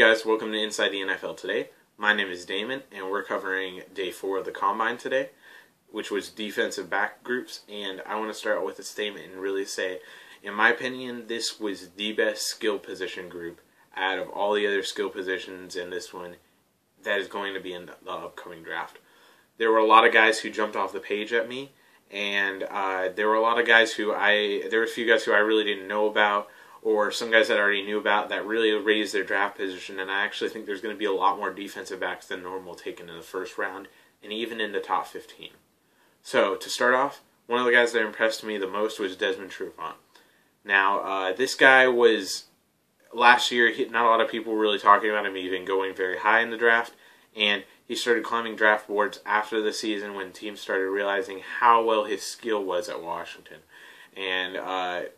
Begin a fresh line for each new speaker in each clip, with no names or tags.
guys, welcome to Inside the NFL Today. My name is Damon, and we're covering day 4 of the Combine today, which was defensive back groups. And I want to start out with a statement and really say, in my opinion, this was the best skill position group out of all the other skill positions in this one that is going to be in the upcoming draft. There were a lot of guys who jumped off the page at me, and there were a few guys who I really didn't know about, or some guys that I already knew about that really raised their draft position, and I actually think there's going to be a lot more defensive backs than normal taken in the first round, and even in the top 15. So, to start off, one of the guys that impressed me the most was Desmond Trufant. Now, this guy was, last year, not a lot of people were really talking about him even going very high in the draft, and he started climbing draft boards after the season when teams started realizing how well his skill was at Washington. And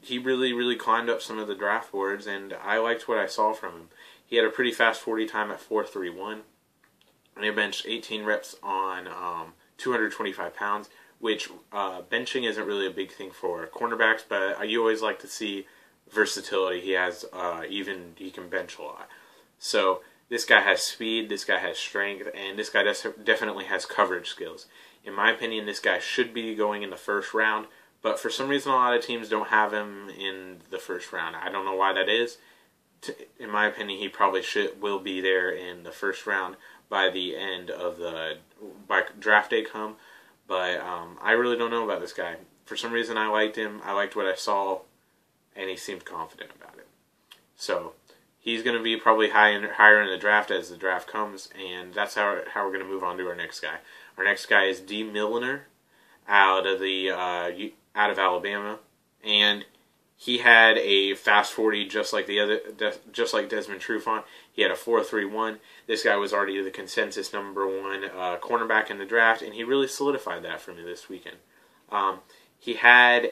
he really climbed up some of the draft boards, and I liked what I saw from him. He had a pretty fast 40 time at 4.31, and he benched 18 reps on 225 pounds, which benching isn't really a big thing for cornerbacks, but you always like to see versatility. He has he can bench a lot. So this guy has speed, this guy has strength, and this guy definitely has coverage skills. In my opinion, this guy should be going in the first round, but for some reason a lot of teams don't have him in the first round. I don't know why that is. In my opinion, he probably will be there in the first round by the end of by draft day come, but I really don't know about this guy. For some reason I liked him, I liked what I saw, and he seemed confident about it. So he's going to be probably higher in the draft as the draft comes, and that's how we're going to move on to our next guy. Our next guy is Dee Milliner out of Alabama, and he had a fast 40 just like Desmond Trufant. He had a 4.31. This guy was already the consensus number 1 cornerback in the draft, and he really solidified that for me this weekend. He had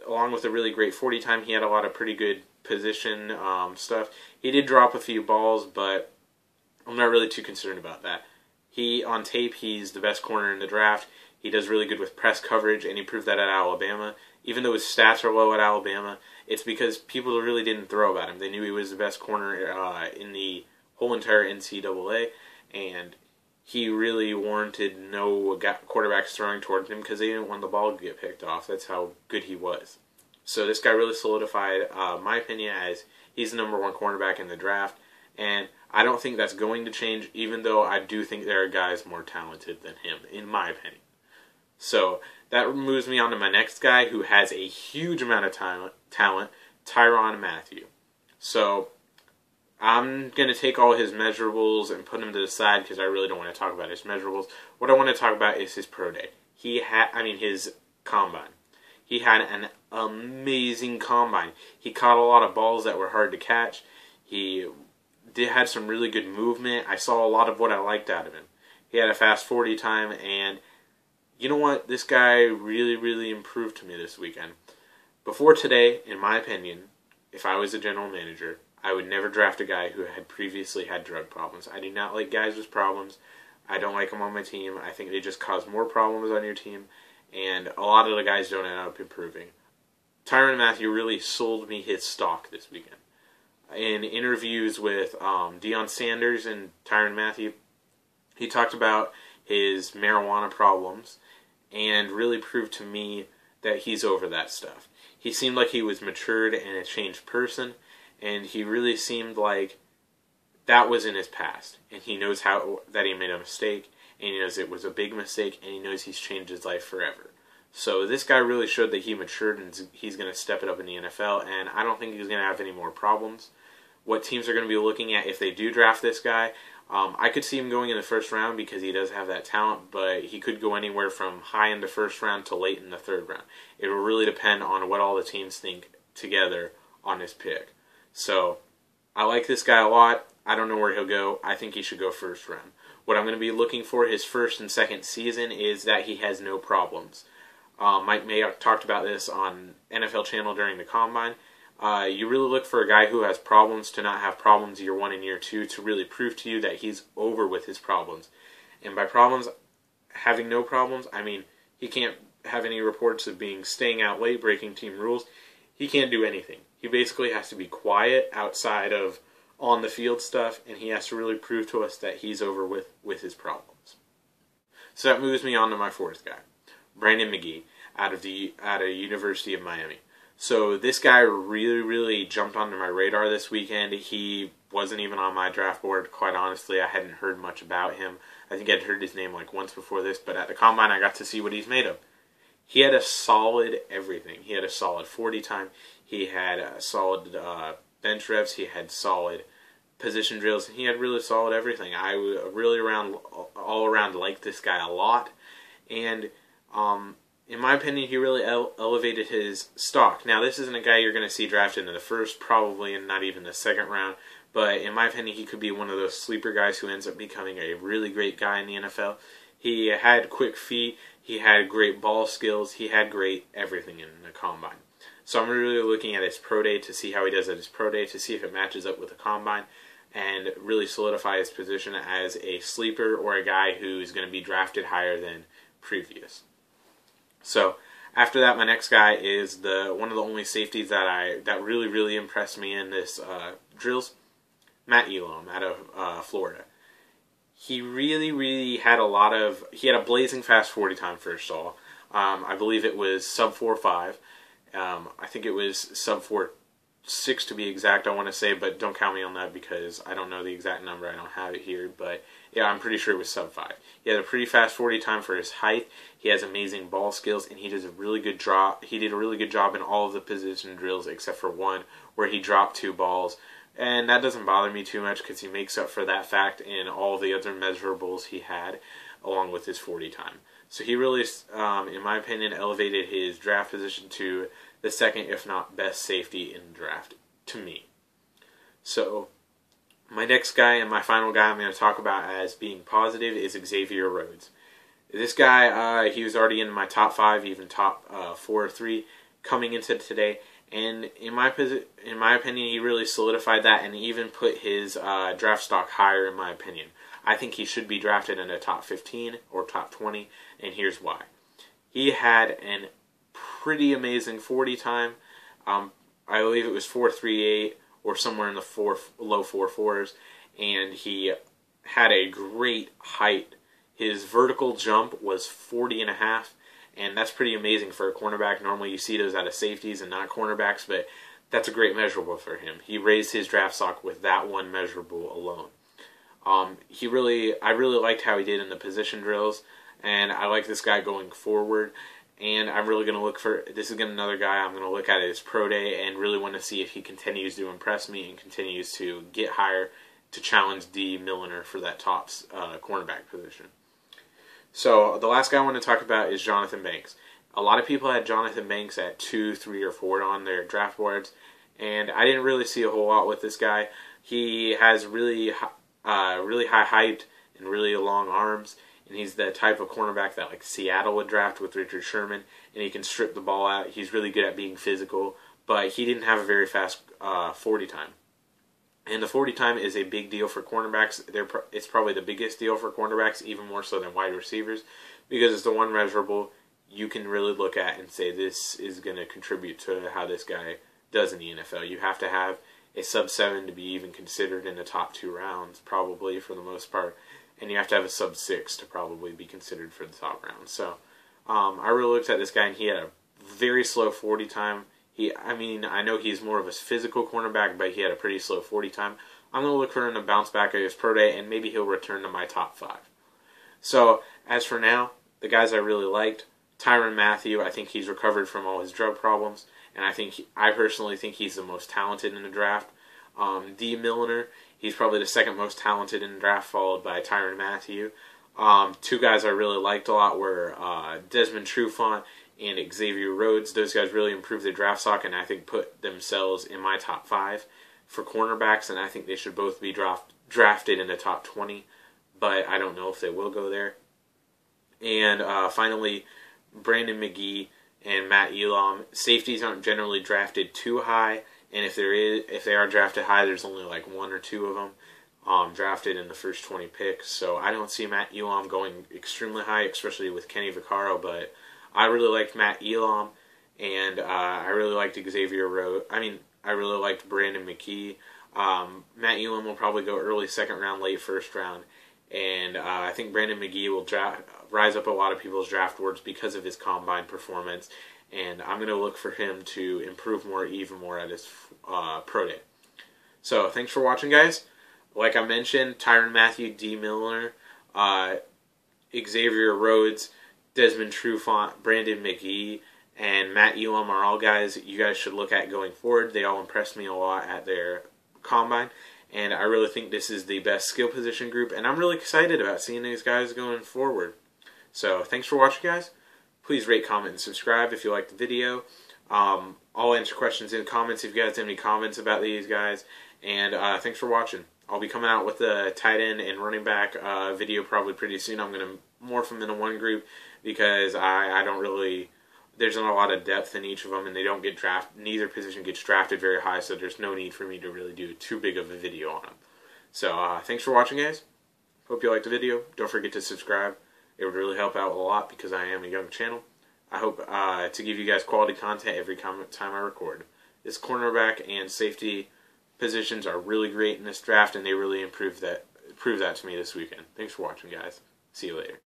along with a really great 40 time, he had a lot of pretty good position stuff. He did drop a few balls, but I'm not really too concerned about that. On tape, he's the best corner in the draft. He does really good with press coverage, and he proved that at Alabama. Even though his stats are low at Alabama, it's because people really didn't throw about him. They knew he was the best corner in the whole entire NCAA, and he really warranted no quarterbacks throwing towards him because they didn't want the ball to get picked off. That's how good he was. So this guy really solidified my opinion as he's the number 1 cornerback in the draft, and I don't think that's going to change, even though I do think there are guys more talented than him, in my opinion. So that moves me on to my next guy, who has a huge amount of talent, Tyrann Mathieu. So I'm going to take all his measurables and put them to the side because I really don't want to talk about his measurables. What I want to talk about is his pro day. His combine. He had an amazing combine. He caught a lot of balls that were hard to catch. He had some really good movement. I saw a lot of what I liked out of him. He had a fast 40 time, and you know what? This guy really improved to me this weekend. Before today, in my opinion, if I was a general manager, I would never draft a guy who had previously had drug problems. I do not like guys with problems. I don't like them on my team. I think they just cause more problems on your team, and a lot of the guys don't end up improving. Tyrann Mathieu really sold me his stock this weekend. In interviews with Deion Sanders and Tyrann Mathieu, he talked about his marijuana problems and really proved to me that he's over that stuff. He seemed like he was matured and a changed person, and he really seemed like that was in his past, and he knows that he made a mistake, and he knows it was a big mistake, and he knows he's changed his life forever. So this guy really showed that he matured, and he's going to step it up in the NFL, and I don't think he's going to have any more problems. What teams are going to be looking at if they do draft this guy, I could see him going in the first round because he does have that talent, but he could go anywhere from high in the first round to late in the third round. It will really depend on what all the teams think together on his pick. So I like this guy a lot. I don't know where he'll go. I think he should go first round. What I'm going to be looking for his first and second season is that he has no problems. Mike May talked about this on NFL Channel during the Combine. You really look for a guy who has problems to not have problems year 1 and year 2 to really prove to you that he's over with his problems. And by problems, having no problems, I mean he can't have any reports of staying out late, breaking team rules. He can't do anything. He basically has to be quiet outside of on the field stuff, and he has to really prove to us that he's over with his problems. So that moves me on to my fourth guy, Brandon McGee, out of University of Miami. So this guy really jumped onto my radar this weekend. He wasn't even on my draft board, quite honestly. I hadn't heard much about him. I think I'd heard his name like once before this, but at the Combine I got to see what he's made of. He had a solid everything. He had a solid 40 time. He had a solid bench reps. He had solid position drills. And he had really solid everything. I really all around liked this guy a lot. And in my opinion, he really elevated his stock. Now, this isn't a guy you're going to see drafted in the first, probably, and not even the second round. But in my opinion, he could be one of those sleeper guys who ends up becoming a really great guy in the NFL. He had quick feet. He had great ball skills. He had great everything in the Combine. So I'm really looking at his pro day to see how he does at his pro day, to see if it matches up with the Combine, and really solidify his position as a sleeper or a guy who's going to be drafted higher than previous. So after that, my next guy is one of the only safeties that really impressed me in this drills, Matt Elam out of Florida. He really had he had a blazing fast 40 time first of all. I believe it was sub 4.5. I think it was sub 4.6 to be exact, I want to say, but don't count me on that because I don't know the exact number. I don't have it here, but yeah, I'm pretty sure it was sub 5. He had a pretty fast 40 time for his height. He has amazing ball skills, and he does a really good job. He did a really good job in all of the position drills except for one where he dropped 2 balls. And that doesn't bother me too much because he makes up for that fact in all the other measurables he had along with his 40 time. So he really, in my opinion, elevated his draft position to the second, if not best, safety in the draft to me. So my next guy and my final guy I'm going to talk about as being positive is Xavier Rhodes. This guy, he was already in my top 5, even top 4 or 3 coming into today. And in my opinion, he really solidified that and even put his draft stock higher, in my opinion. I think he should be drafted in the top 15 or top 20, and here's why. He had a pretty amazing 40 time. I believe it was 4.38 or somewhere in the low 4.4s, and he had a great height. His vertical jump was 40.5. And that's pretty amazing for a cornerback. Normally you see those out of safeties and not cornerbacks, but that's a great measurable for him. He raised his draft stock with that one measurable alone. I really liked how he did in the position drills, and I like this guy going forward. And I'm really going to look for, this is another guy I'm going to look at his pro day and really want to see if he continues to impress me and continues to get higher to challenge Dee Milliner for that top cornerback position. So the last guy I want to talk about is Jonathan Banks. A lot of people had Jonathan Banks at 2, 3, or 4 on their draft boards, and I didn't really see a whole lot with this guy. He has really high height and really long arms, and he's the type of cornerback that like Seattle would draft with Richard Sherman, and he can strip the ball out. He's really good at being physical, but he didn't have a very fast 40 time. And the 40 time is a big deal for cornerbacks. It's probably the biggest deal for cornerbacks, even more so than wide receivers, because it's the one measurable you can really look at and say this is going to contribute to how this guy does in the NFL. You have to have a sub 7 to be even considered in the top 2 rounds, probably for the most part, and you have to have a sub 6 to probably be considered for the top round. So I really looked at this guy, and he had a very slow 40 time. I know he's more of a physical cornerback, but he had a pretty slow 40 time. I'm going to look for him to bounce back at his pro day, and maybe he'll return to my top 5. So, as for now, the guys I really liked, Tyrann Mathieu, I think he's recovered from all his drug problems, and I personally think he's the most talented in the draft. Dee Milliner, he's probably the second most talented in the draft, followed by Tyrann Mathieu. 2 guys I really liked a lot were Desmond Trufant and Xavier Rhodes. Those guys really improved their draft stock and I think put themselves in my top 5 for cornerbacks, and I think they should both be drafted in the top 20, but I don't know if they will go there. And finally, Brandon McGee and Matt Elam. Safeties aren't generally drafted too high, and if they are drafted high, there's only like 1 or 2 of them drafted in the first 20 picks. So I don't see Matt Elam going extremely high, especially with Kenny Vaccaro, but I really liked Matt Elam, and I really liked Xavier Rhodes. I really liked Brandon McGee. Matt Elam will probably go early second round, late first round. And I think Brandon McGee will rise up a lot of people's draft boards because of his combine performance. And I'm going to look for him to improve more, even more at his pro day. So thanks for watching, guys. Like I mentioned, Tyrann Mathieu, Dee Milliner, Xavier Rhodes, Desmond Trufant, Brandon McGee, and Matt Elam are all guys that you guys should look at going forward. They all impressed me a lot at their combine, and I really think this is the best skill position group, and I'm really excited about seeing these guys going forward. So thanks for watching, guys. Please rate, comment, and subscribe if you liked the video. I'll answer questions in the comments if you guys have any comments about these guys, and thanks for watching. I'll be coming out with the tight end and running back video probably pretty soon. I'm going to morph them into one group because I don't really, there's not a lot of depth in each of them, and they don't get drafted. Neither position gets drafted very high, so there's no need for me to really do too big of a video on them. So thanks for watching, guys. Hope you liked the video. Don't forget to subscribe. It would really help out a lot because I am a young channel. I hope to give you guys quality content every time I record. This cornerback and safety positions are really great in this draft, and they really proved that to me this weekend. Thanks for watching, guys. See you later.